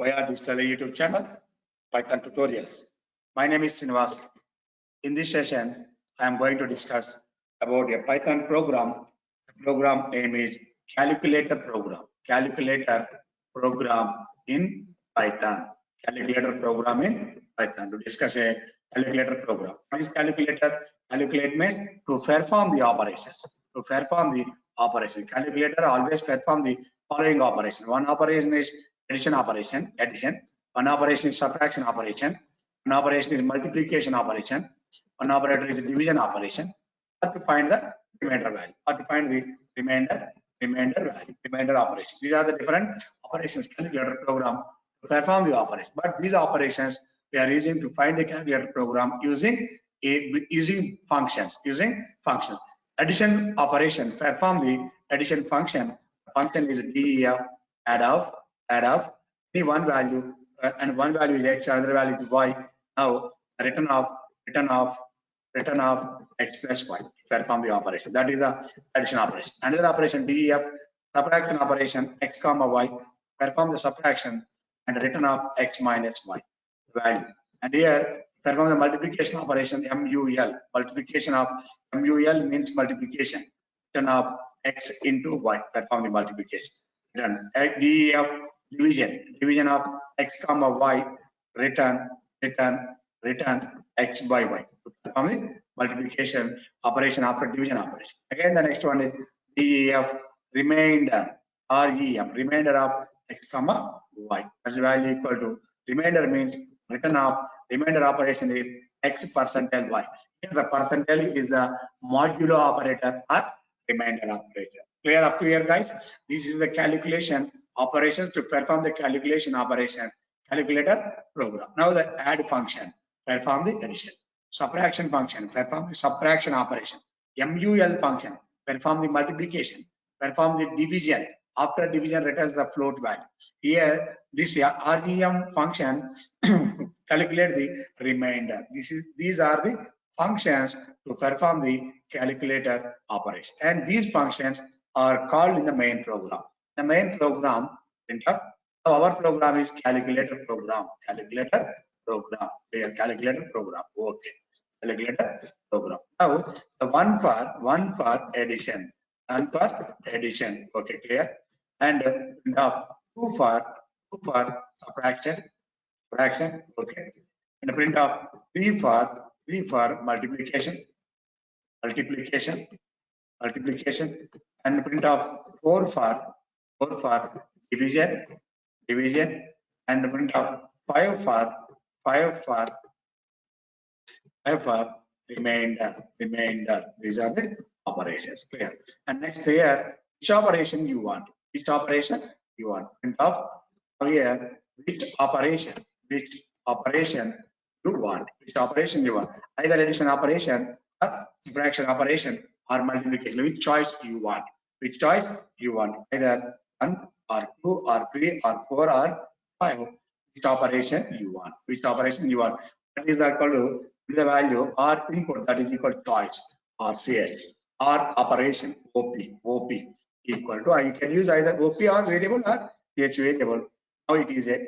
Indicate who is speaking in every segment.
Speaker 1: via digital YouTube channel, Python tutorials. My name is Srinivas. In this session, I am going to discuss about a Python program. The program name is calculator program. Calculator program in Python. Calculator program in Python. To discuss a calculator program. What is calculator? Calculate means to perform the operations. To perform the operations. Calculator always perform the following operation. One operation is addition operation, addition. One operation is subtraction operation. One operation is multiplication operation. One operator is a division operation, or to find the remainder value, or to find the remainder value, remainder operation. These are the different operations calculator program to perform the operation. But these operations we are using to find the calculator program using functions. Addition operation perform the addition function. Function is def add of any one value and one value is x, another value is y. Now return of x plus y, perform the operation. That is the addition operation. Another operation def subtraction operation x comma y, perform the subtraction and return of x minus y value. And here perform the multiplication operation mul. Multiplication of mul means multiplication. Return of x into y, perform the multiplication. Return def division of x comma y, return x by y. Perform the multiplication operation after division operation. Again, the next one is def remainder, remainder of x comma y. That's value equal to remainder means return of remainder operation is x percentile y. Here the percentile is a modulo operator or remainder operator. Clear up to here, guys? This is the calculation operations to perform the calculation operation. Calculator program. Now the add function, perform the addition. Subtraction function, perform the subtraction operation. mul function, perform the multiplication, perform the division. After division returns the float value. Here this rem function calculate the remainder. These are the functions to perform the calculator operation, and these functions are called in the main program. The main program our program is calculator program. Calculator program. Calculator program. Okay. Calculator program. Now the one for addition. One for addition. Okay, clear. And two for subtraction. Okay. And print of three for multiplication. And print of four for division, and print of five for remainder. These are the operations. Clear. And next here, which operation you want? Print of here, which operation you want? Either addition operation or subtraction operation or multiplication. Which choice you want? Either 1 or 2 or 3 or 4 or 5. Which operation you want? That is equal to the value or input, that is equal to choice or ch or operation op equal to, you can use either op or variable or ch variable. Now it is a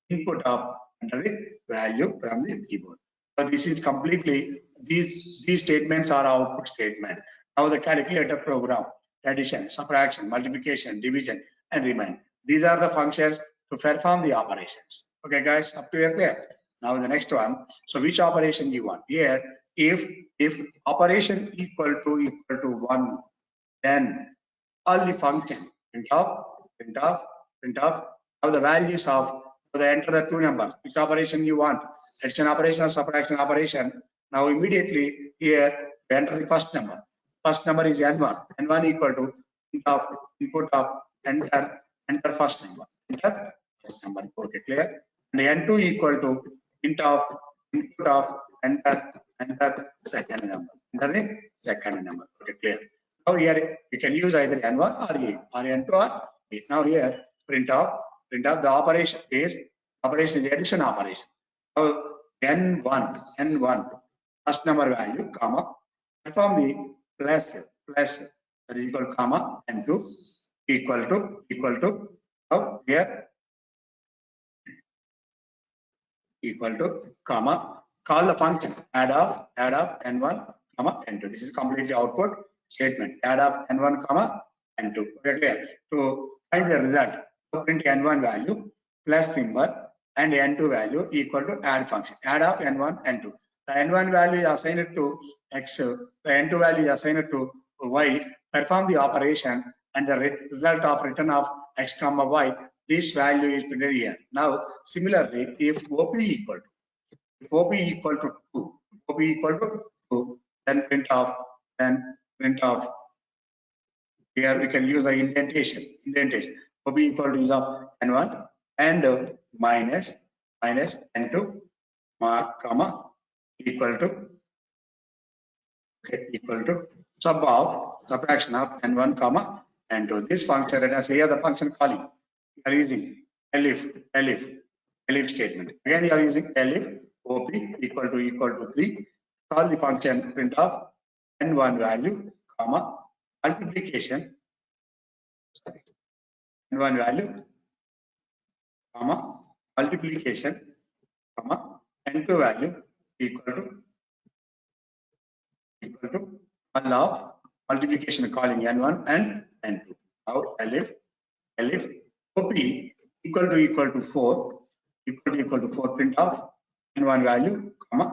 Speaker 1: input of enter the value from the keyboard. So this is completely, these statements are output statement. Now the calculator program, addition, subtraction, multiplication, division, and remainder. These are the functions to perform the operations. Okay, guys, up to here clear. Now the next one. So which operation you want? Here, if operation equal to 1, then all the function print of. Now the values of, enter the two numbers. Which operation you want? Addition operation or subtraction operation. Now immediately here enter the first number. First number is n1. N1 equal to input of enter first number. Okay, clear. And n2 equal to input of enter second number. Enter the second number. Okay, clear. Now here you can use either n1 or n2 or a. Now here print of the operation is addition operation. So n1 first number value comma, perform the plus that is equal to comma, n2 equal to now here equal to comma, call the function add of n1 comma n2. This is completely output statement. Add of n1 comma n2. Okay, to find the result, print n1 value plus symbol and n2 value equal to add function. Add of n1 n2. The n1 value is assigned to x, the n2 value is assigned to y. Perform the operation and the result of return of x comma y. This value is printed here. Now, similarly, if OP equal to 2, then print off. Here we can use the indentation. OP equal to use of n1 and minus n2 comma equal to subtraction of n1 comma n2. This function, let us here the function calling. We are using elif statement. Again, you are using elif OP equal to 3. Call the function print of n1 value comma multiplication. N1 value comma multiplication comma n2 value equal to one of multiplication calling n1 and n2. Now elif OP equal to 4 print of n1 value comma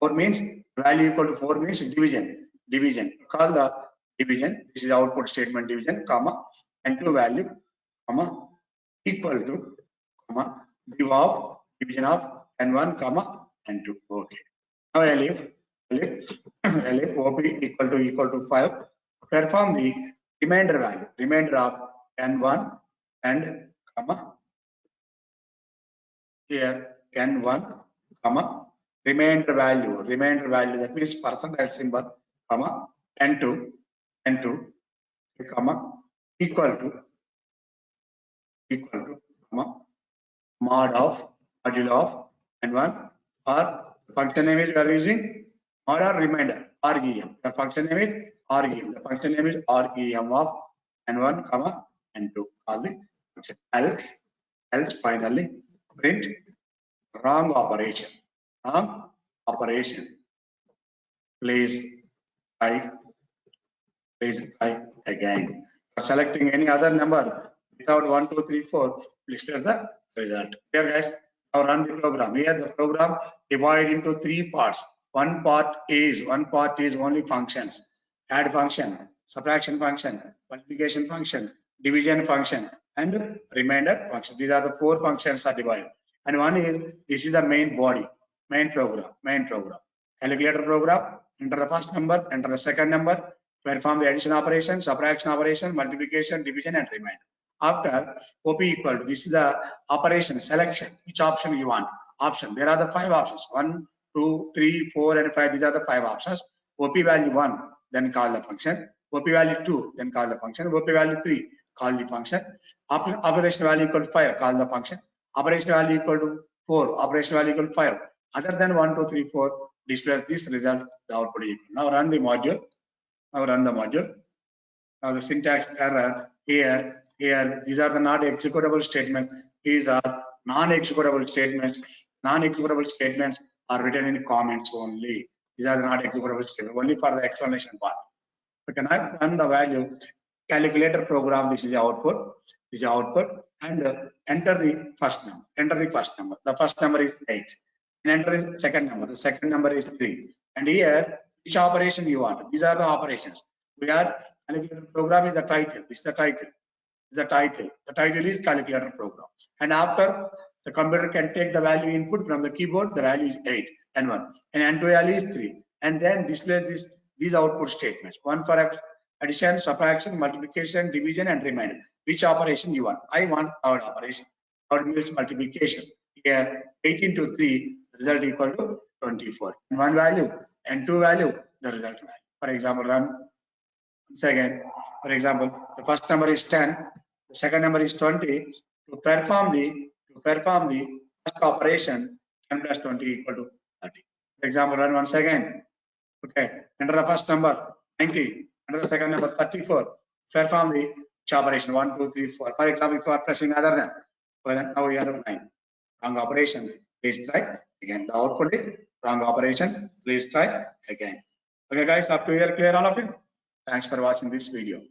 Speaker 1: 4 means value equal to 4 means division. Call the division. This is output statement division comma n2 value comma equal to comma division of n1 comma n2. Okay. Now elif OP equal to 5. Perform the remainder of n1 and comma here n1 comma remainder value, that means percentage symbol comma n2 comma equal to comma module of n1 or function name is we are using mod or remainder REM. The function name is REM. The function name is REM of n1 comma n2. Call the function else finally print wrong operation. Please try again. For selecting any other number without 1, 2, 3, 4, please press the result. Here guys, now run the program. Here the program divided into 3 parts. One part is only functions. Add function, subtraction function, multiplication function, division function, and remainder function. These are the 4 functions are divided. And one is, this is the main body, main program. Calculator program, enter the first number, enter the second number, perform the addition operation, subtraction operation, multiplication, division, and remainder. After OP equal to, this is the operation selection. Which option you want? Option. There are the 5 options. 1, 2, 3, 4, and 5. These are the 5 options. OP value 1, then call the function. OP value 2, then call the function. OP value 3, call the function. Operation value equal to 5, call the function. Operation value equal to 4, operation value equal to 5. Other than 1, 2, 3, 4, displays this result, the output equal. Now run the module. Now the syntax error here. These are the not executable statements. These are non-executable statements. Non-executable statements are written in comments only. These are the not executable statements, only for the explanation part. We can run the value calculator program. This is the output. And enter the first number. The first number is 8. And enter the second number. The second number is 3. And here, which operation you want? These are the operations. Calculator program is the title. This is the title. The title is calculator program. And after, the computer can take the value input from the keyboard. The value is 8 and 1. And n2 value is 3. And then display these output statements. One for addition, subtraction, multiplication, division, and remainder. Which operation you want? I want third operation. Third means multiplication. Here 8 into 3, result equal to 24. And one value and 2 value, the result value. For example, run once again. For example, the first number is 10, the second number is 20. To perform the first operation, 10 plus 20 equal to 30. For example, run once again. Okay, enter the first number 90, enter the second number 34. Perform the operation 1, 2, 3, 4. For example, if you are pressing other than, well, now we have 9. Wrong operation. Please try Again, the output is wrong operation. Please try again. Okay, guys, up to here, clear all of you? Thanks for watching this video.